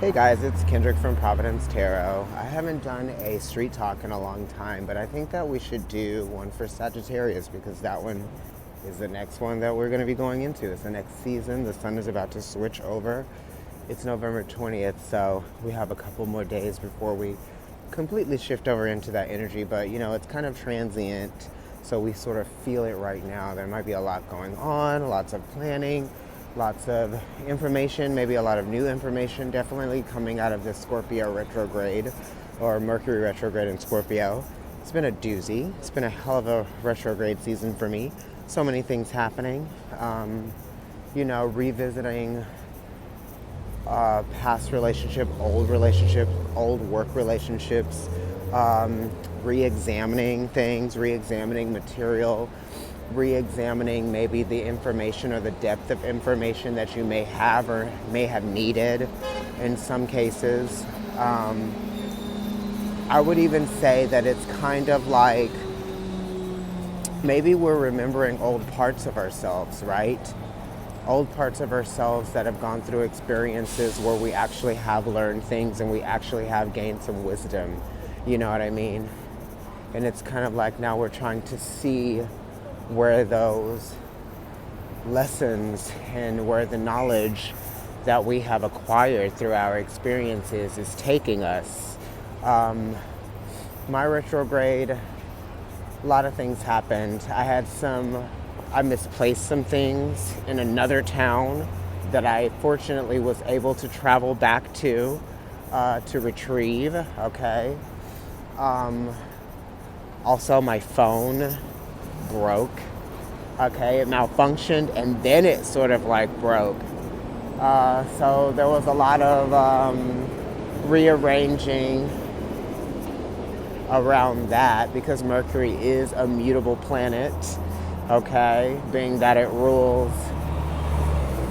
Hey guys, it's Kendrick from Providence Tarot. I haven't done a street talk in a long time, but I think that we should do one for Sagittarius because that one is the next one that we're going to be going into. It's the next season. The sun is about to switch over. It's November 20th, so we have a couple more days before we completely shift over into that energy, but it's kind of transient, so we sort of feel it right now. There might be a lot going on, lots of planning, lots of information, maybe a lot of new information definitely coming out of this Scorpio retrograde or Mercury retrograde in Scorpio. It's been a doozy. It's been a hell of a retrograde season for me. So many things happening. Revisiting past relationship, old work relationships, re-examining things, re-examining material, re-examining maybe the information or the depth of information that you may have or may have needed in some cases. I would even say that it's kind of like maybe we're remembering old parts of ourselves, right? Old parts of ourselves that have gone through experiences where we actually have learned things and we actually have gained some wisdom. You know what I mean? And it's kind of like now we're trying to see where those lessons and where the knowledge that we have acquired through our experiences is taking us. My retrograde, a lot of things happened. I misplaced some things in another town that I fortunately was able to travel back to retrieve, okay? Also, my phone broke, okay? It malfunctioned and then it sort of like broke. So there was a lot of rearranging around that because Mercury is a mutable planet, okay? Being that it rules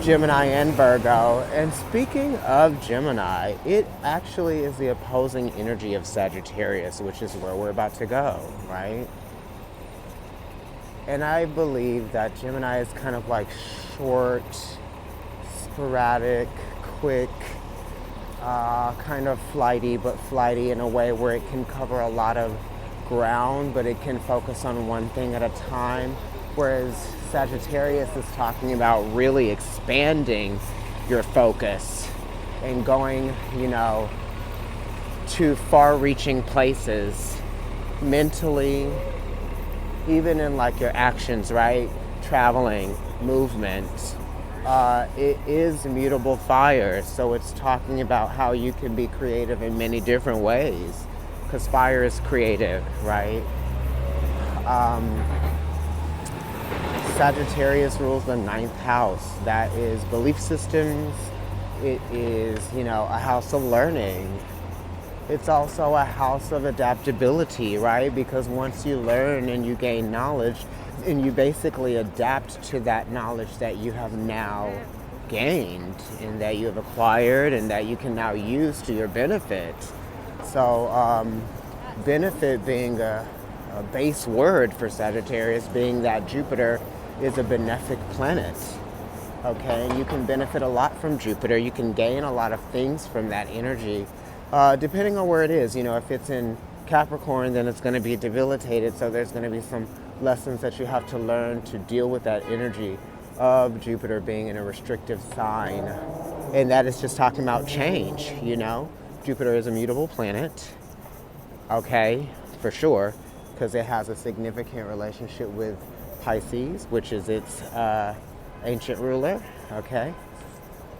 Gemini and Virgo. And speaking of Gemini, it actually is the opposing energy of Sagittarius, which is where we're about to go, right? And I believe that Gemini is kind of like short, sporadic, quick, kind of flighty, but flighty in a way where it can cover a lot of ground, but it can focus on one thing at a time. Whereas Sagittarius is talking about really expanding your focus and going, to far-reaching places mentally, even in like your actions, right? Traveling, movement. It is mutable fire, so it's talking about how you can be creative in many different ways, because fire is creative, right? Sagittarius rules the 9th house. That is belief systems. It is, a house of learning. It's also a house of adaptability, right? Because once you learn and you gain knowledge, and you basically adapt to that knowledge that you have now gained and that you have acquired and that you can now use to your benefit. So benefit being a base word for Sagittarius, being that Jupiter is a benefic planet. Okay, and you can benefit a lot from Jupiter. You can gain a lot of things from that energy, depending on where it is. If it's in Capricorn, then it's going to be debilitated. So there's going to be some lessons that you have to learn to deal with that energy of Jupiter being in a restrictive sign. And that is just talking about change, Jupiter is a mutable planet, okay, for sure, because it has a significant relationship with Pisces, which is its ancient ruler, okay?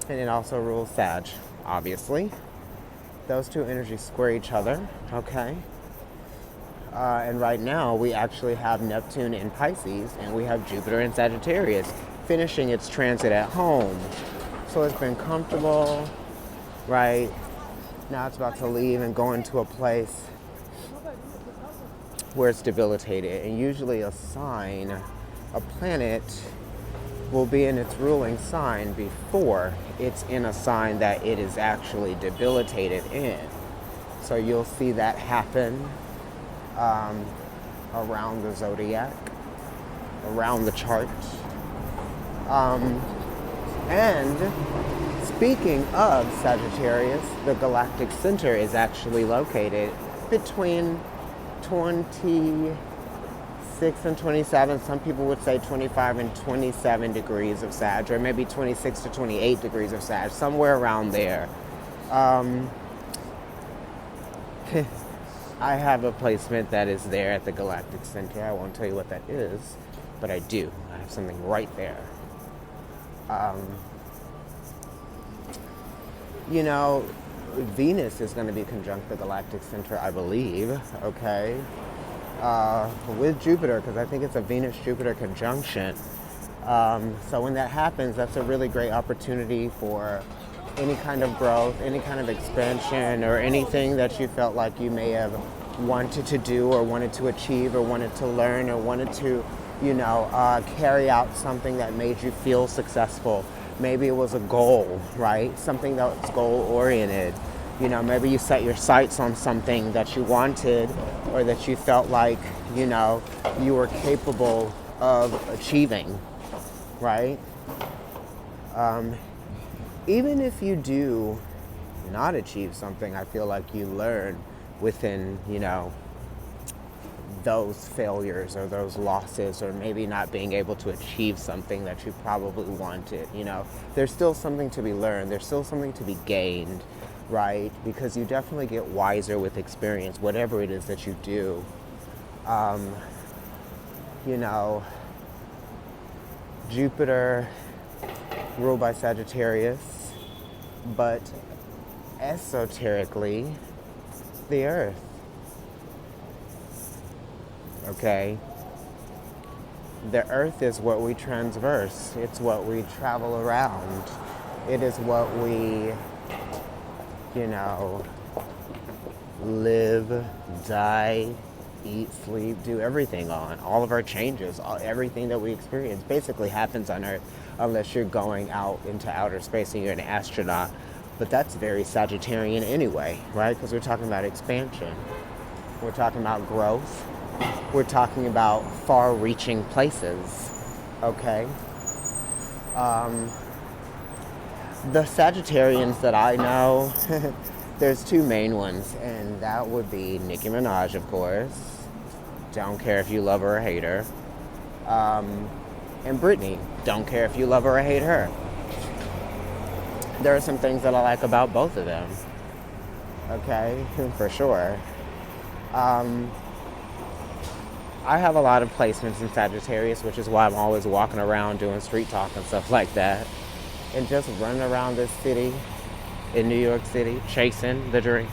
And it also rules Sag, obviously. Those two energies square each other, okay? And right now, we actually have Neptune in Pisces, and we have Jupiter in Sagittarius, finishing its transit at home. So it's been comfortable, right? Now it's about to leave and go into a place where it's debilitated. And usually a planet will be in its ruling sign before it's in a sign that it is actually debilitated in. So you'll see that happen around the zodiac, around the chart. And Speaking of Sagittarius, the galactic center is actually located between 26 and 27. Some people would say 25 and 27 degrees of Sag, or maybe 26 to 28 degrees of Sag, somewhere around there. I have a placement that is there at the galactic center. I won't tell you what that is, but I do. I have something right there. You know, Venus is going to be conjunct the galactic center, I believe, okay, with Jupiter, because I think it's a Venus-Jupiter conjunction. So when that happens, that's a really great opportunity for any kind of growth, any kind of expansion, or anything that you felt like you may have wanted to do or wanted to achieve or wanted to learn or wanted to, carry out something that made you feel successful. Maybe it was a goal, right? Something that's goal-oriented. Maybe you set your sights on something that you wanted or that you felt like, you were capable of achieving, right? Even if you do not achieve something, I feel like you learn within, those failures or those losses, or maybe not being able to achieve something that you probably wanted. There's still something to be learned. There's still something to be gained, right? Because you definitely get wiser with experience, whatever it is that you do. Jupiter ruled by Sagittarius, but esoterically, the Earth. Okay? The Earth is what we transverse. It's what we travel around. It is what we, live, die, eat, sleep, do everything on. All of our changes, everything that we experience basically happens on Earth, unless you're going out into outer space and you're an astronaut. But that's very Sagittarian anyway, right? Because we're talking about expansion. We're talking about growth. We're talking about far-reaching places, okay? The Sagittarians that I know, there's two main ones, and that would be Nicki Minaj, of course. Don't care if you love her or hate her. And Britney. Don't care if you love her or hate her. There are some things that I like about both of them, okay? For sure. I have a lot of placements in Sagittarius, which is why I'm always walking around doing street talk and stuff like that. And just running around this city in New York City, chasing the dream.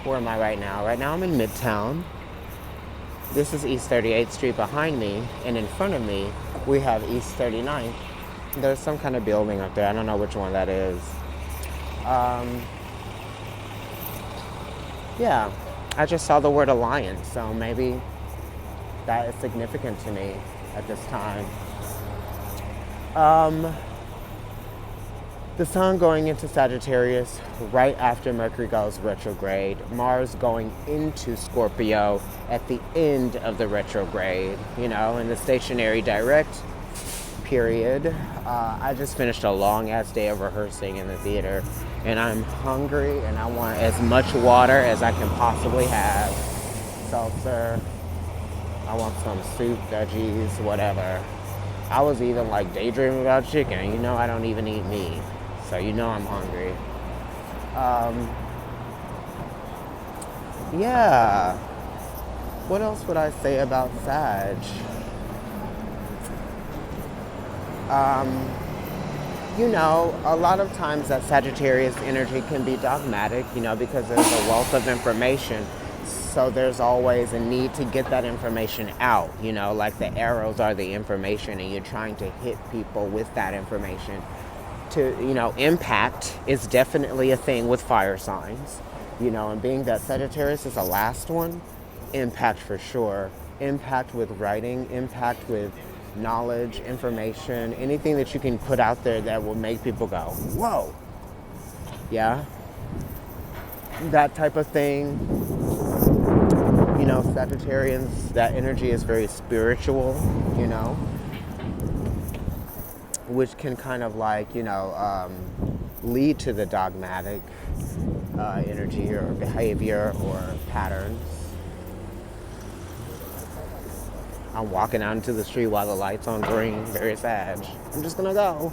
Where am I right now? Right now I'm in Midtown. This is East 38th Street behind me, and in front of me, we have East 39th. There's some kind of building up there. I don't know which one that is. Yeah. I just saw the word alliance, so maybe that is significant to me at this time. The sun going into Sagittarius right after Mercury goes retrograde. Mars going into Scorpio at the end of the retrograde, in the stationary direct period. I just finished a long-ass day of rehearsing in the theater, and I'm hungry, and I want as much water as I can possibly have. Seltzer. I want some soup, veggies, whatever. I was even daydreaming about chicken. I don't even eat meat. So I'm hungry. Yeah. What else would I say about Sag? A lot of times that Sagittarius energy can be dogmatic, because there's a wealth of information. So there's always a need to get that information out, like the arrows are the information, and you're trying to hit people with that information. Impact is definitely a thing with fire signs, and being that Sagittarius is the last one, impact for sure. Impact with writing, impact with knowledge, information, anything that you can put out there that will make people go, whoa. Yeah. That type of thing. Sagittarians, that energy is very spiritual, which can kind of like, lead to the dogmatic energy or behavior or patterns. I'm walking out into the street while the light's on green, very Sag. I'm just gonna go.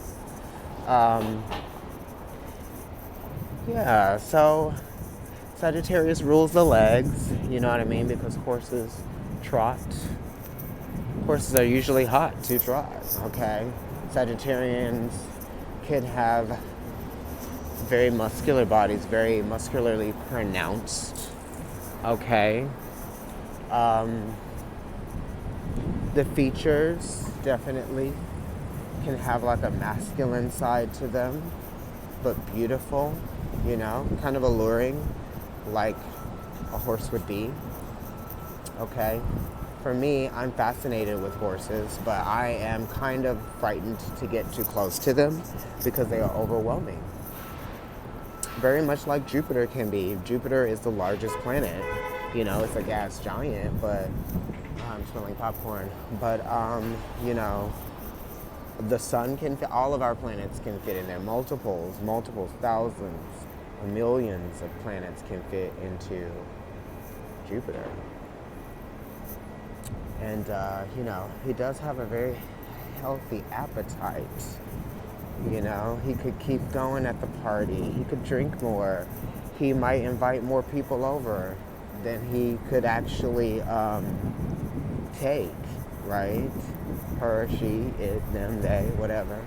Yeah, so Sagittarius rules the legs, you know what I mean? Because horses trot. Horses are usually hot to trot, okay? Sagittarians can have very muscular bodies, very muscularly pronounced, okay? The features definitely can have like a masculine side to them, but beautiful, kind of alluring, like a horse would be, okay? For me, I'm fascinated with horses, but I am kind of frightened to get too close to them because they are overwhelming. Very much like Jupiter can be. Jupiter is the largest planet. It's a gas giant, but I'm smelling popcorn. But, the sun can fit, all of our planets can fit in there. Multiples, thousands, millions of planets can fit into Jupiter. And, he does have a very healthy appetite. He could keep going at the party. He could drink more. He might invite more people over than he could actually take, right? Her, she, it, them, they, whatever.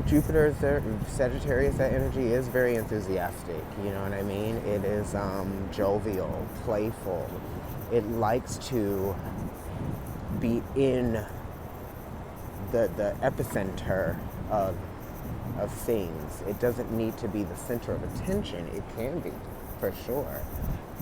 Jupiter's there, Sagittarius, that energy is very enthusiastic, you know what I mean? It is jovial, playful. It likes to be in the epicenter of things. It doesn't need to be the center of attention. It can be, for sure.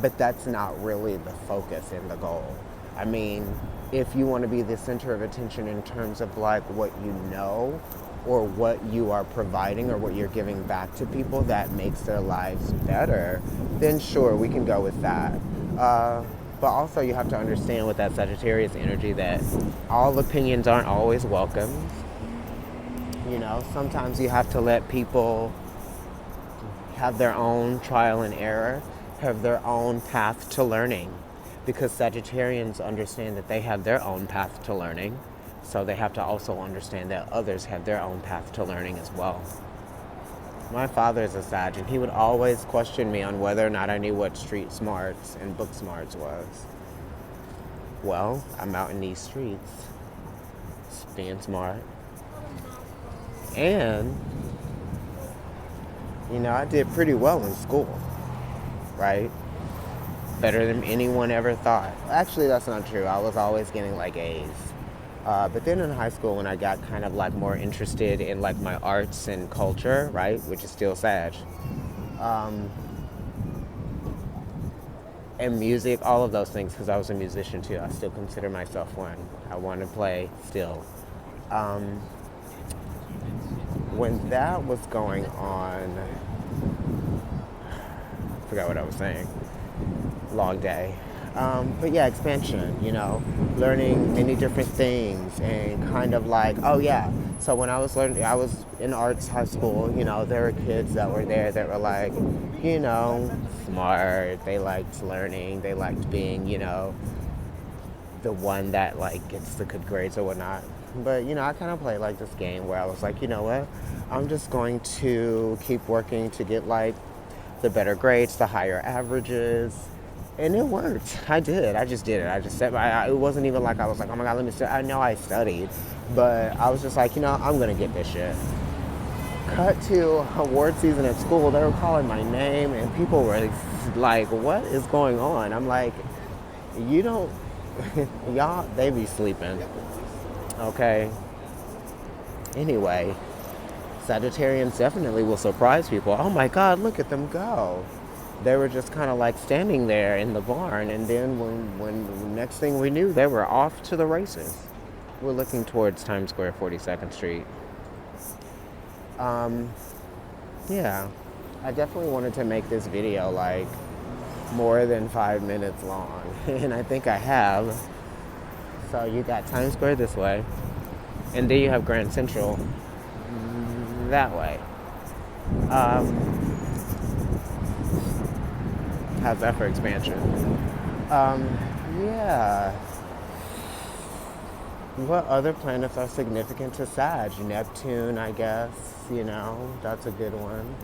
But that's not really the focus and the goal. I mean, if you want to be the center of attention in terms of like what you know or what you are providing or what you're giving back to people that makes their lives better, then sure, we can go with that. But also you have to understand with that Sagittarius energy that all opinions aren't always welcome. Sometimes you have to let people have their own trial and error, have their own path to learning. Because Sagittarians understand that they have their own path to learning. So they have to also understand that others have their own path to learning as well. My father is a Sag, and he would always question me on whether or not I knew what street smarts and book smarts was. Well, I'm out in these streets, being smart. And, I did pretty well in school, right? Better than anyone ever thought. Actually, that's not true. I was always getting like A's. But then in high school, when I got kind of like more interested in like my arts and culture, right, which is still Sag, and music, all of those things, because I was a musician too. I still consider myself one. I want to play still. When that was going on, I forgot what I was saying. Long day. But yeah, expansion, learning many different things and kind of like, so when I was learning, I was in arts high school, there were kids that were there that were like, smart, they liked learning, they liked being, the one that like gets the good grades or whatnot. But, I kind of played like this game where I was like, you know what, I'm just going to keep working to get like the better grades, the higher averages. And it worked. I did. I just did it. I just said, it wasn't even like I was like, oh my God, let me study. I know I studied, but I was just like, I'm going to get this shit. Cut to award season at school. They were calling my name and people were like, what is going on? I'm like, y'all, they be sleeping. Okay. Anyway, Sagittarians definitely will surprise people. Oh my God, look at them go. They were just kind of like standing there in the barn, and then when next thing we knew, they were off to the races. We're looking towards Times Square, 42nd Street. Yeah, I definitely wanted to make this video like more than 5 minutes long, and I think I have. So you got Times Square this way, and then you have Grand Central that way. How's that for expansion? Yeah. What other planets are significant to Sag? Neptune, I guess, that's a good one.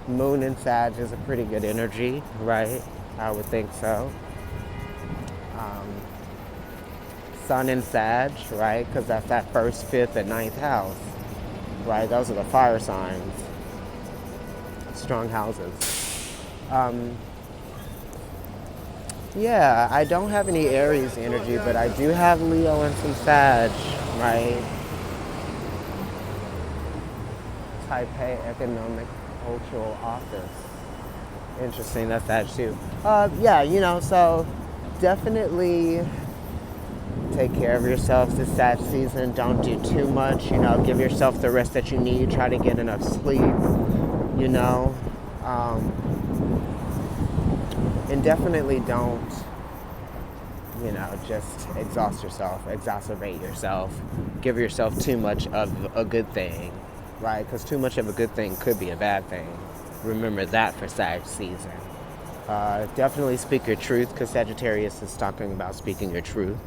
Moon in Sag is a pretty good energy, right? I would think so. Sun in Sag, right? Because that's that first, fifth, and ninth house, right? Those are the fire signs. Strong houses. Yeah, I don't have any Aries energy, but I do have Leo and some Sag, right? Taipei Economic Cultural Office. Interesting, that's Sag too. Yeah, so definitely take care of yourselves this Sag season. Don't do too much, give yourself the rest that you need. Try to get enough sleep, and definitely don't, just exhaust yourself, exacerbate yourself, give yourself too much of a good thing, right? Because too much of a good thing could be a bad thing. Remember that for Sag season. Definitely speak your truth, because Sagittarius is talking about speaking your truth.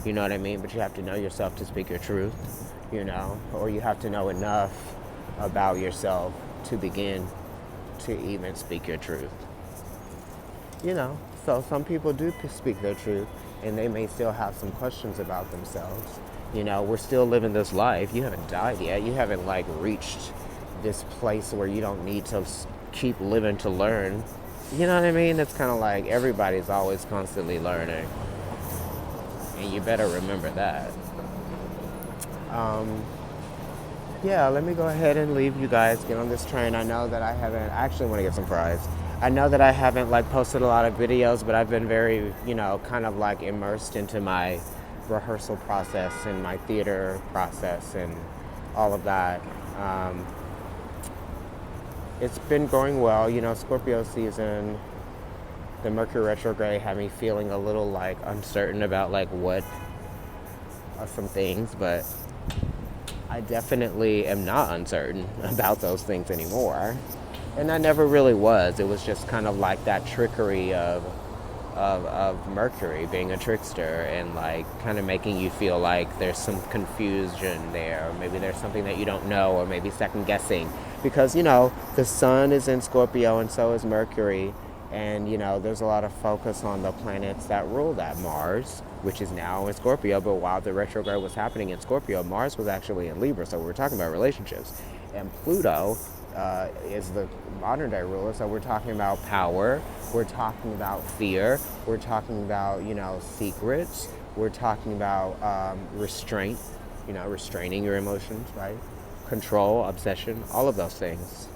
You know what I mean? But you have to know yourself to speak your truth, or you have to know enough about yourself to begin to even speak your truth. So some people do speak their truth, and they may still have some questions about themselves. We're still living this life. You haven't died yet. You haven't reached this place where you don't need to keep living to learn. You know what I mean? It's kind of like everybody's always constantly learning, and you better remember that. Yeah, let me go ahead and leave you guys, get on this train. I know that I actually want to get some fries. I know that I haven't posted a lot of videos, but I've been very, kind of immersed into my rehearsal process and my theater process and all of that. It's been going well, Scorpio season. The Mercury retrograde had me feeling a little uncertain about what are some things, but I definitely am not uncertain about those things anymore. And I never really was. It was just kind of that trickery of Mercury being a trickster and kind of making you feel like there's some confusion there, or maybe there's something that you don't know, or maybe second guessing, because the sun is in Scorpio and so is Mercury, and there's a lot of focus on the planets that rule that. Mars, which is now in Scorpio, but while the retrograde was happening in Scorpio, Mars was actually in Libra, so we're talking about relationships. And Pluto is the modern day ruler, so we're talking about power, we're talking about fear, we're talking about secrets, we're talking about restraint, restraining your emotions, right? Control, obsession, all of those things.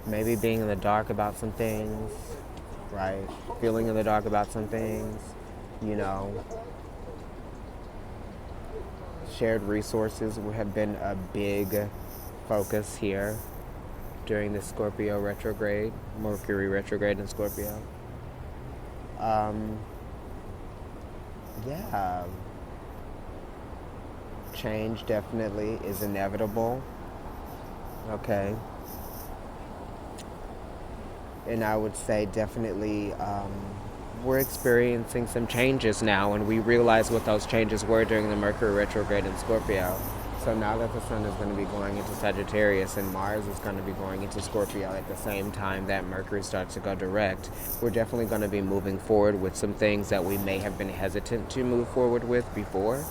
Maybe being in the dark about some things, right? Feeling in the dark about some things, Shared resources have been a big focus here during the Scorpio retrograde, Mercury retrograde in Scorpio. Yeah. Change definitely is inevitable. Okay. And I would say definitely we're experiencing some changes now, and we realize what those changes were during the Mercury retrograde in Scorpio. So now that the sun is going to be going into Sagittarius and Mars is going to be going into Scorpio at the same time that Mercury starts to go direct, we're definitely going to be moving forward with some things that we may have been hesitant to move forward with before,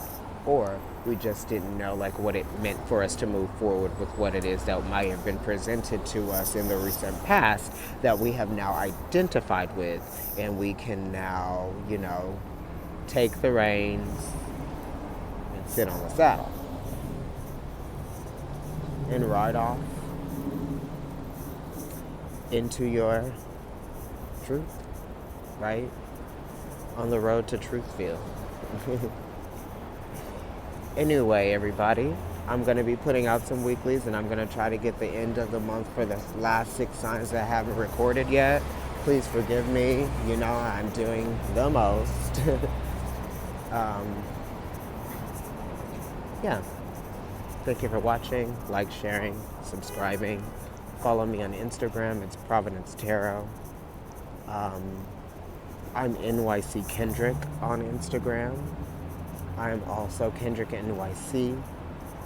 or we just didn't know what it meant for us to move forward with what it is that might have been presented to us in the recent past that we have now identified with, and we can now, take the reins and sit on the saddle and ride off into your truth, right? On the road to Truthville. Anyway, everybody, I'm going to be putting out some weeklies, and I'm going to try to get the end of the month for the last 6 signs that I haven't recorded yet. Please forgive me. You know, I'm doing the most. Yeah. Thank you for watching, like, sharing, subscribing. Follow me on Instagram. It's Providence Tarot. I'm NYC Kendrick on Instagram. I'm also Kendrick NYC.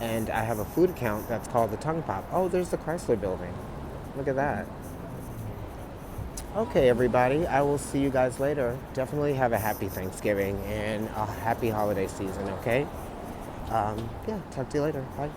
And I have a food account that's called The Tongue Pop. Oh, there's the Chrysler Building. Look at that. Okay, everybody. I will see you guys later. Definitely have a happy Thanksgiving and a happy holiday season, okay? Yeah, talk to you later. Bye.